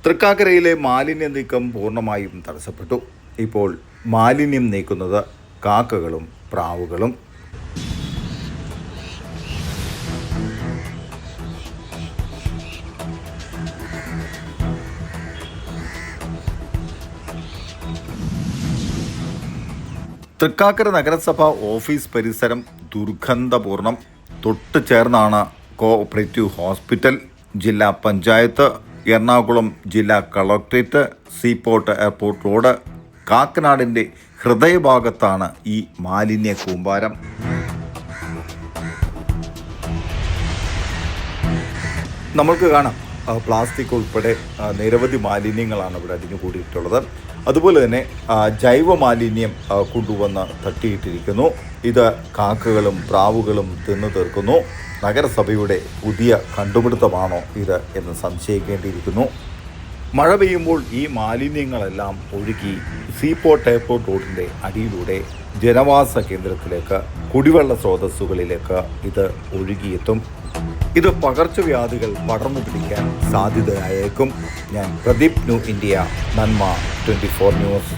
തൃക്കാക്കരയിലെ മാലിന്യ നീക്കം പൂർണ്ണമായും തടസ്സപ്പെട്ടു. ഇപ്പോൾ മാലിന്യം നീക്കുന്നത് കാക്കകളും പ്രാവുകളും. തൃക്കാക്കര നഗരസഭ ഓഫീസ് പരിസരം ദുർഗന്ധപൂർണം. തൊട്ടു ചേർന്നാണ് കോഓപ്പറേറ്റീവ് ഹോസ്പിറ്റൽ, ജില്ലാ പഞ്ചായത്ത്, എറണാകുളം ജില്ലാ കളക്ട്രേറ്റ്, സീപോർട്ട് എയർപോർട്ട് റോഡ്. കാക്കനാടിൻ്റെ ഹൃദയഭാഗത്താണ് ഈ മാലിന്യ കൂമ്പാരം. നമ്മൾക്ക് കാണാം പ്ലാസ്റ്റിക് ഉൾപ്പെടെ നിരവധി മാലിന്യങ്ങളാണ് ഇവിടെ അടിഞ്ഞുകൂടിയിട്ടുള്ളത്. അതുപോലെ തന്നെ ജൈവ മാലിന്യം കൊണ്ടുവന്ന് തട്ടിയിട്ടിരിക്കുന്നു. ഇത് കാക്കകളും പ്രാവുകളും തിന്നു തീർക്കുന്നു. നഗരസഭയുടെ പുതിയ കണ്ടുപിടുത്തമാണോ ഇത് എന്ന് സംശയിക്കേണ്ടിയിരിക്കുന്നു. മഴ പെയ്യുമ്പോൾ ഈ മാലിന്യങ്ങളെല്ലാം ഒഴുകി സീപോർട്ട് എയർപോർട്ട് റോഡിൻ്റെ അടിയിലൂടെ ജനവാസ കേന്ദ്രത്തിലേക്ക്, കുടിവെള്ള സ്രോതസ്സുകളിലേക്ക് ഇത് ഒഴുകിയെത്തും. ഇത് പകർച്ചവ്യാധികൾ പടർന്നു പിടിക്കാൻ സാധ്യതയായേക്കും. ഞാൻ പ്രദീപ്, ന്യൂ ഇന്ത്യ, നന്മ 24 ന്യൂസ്.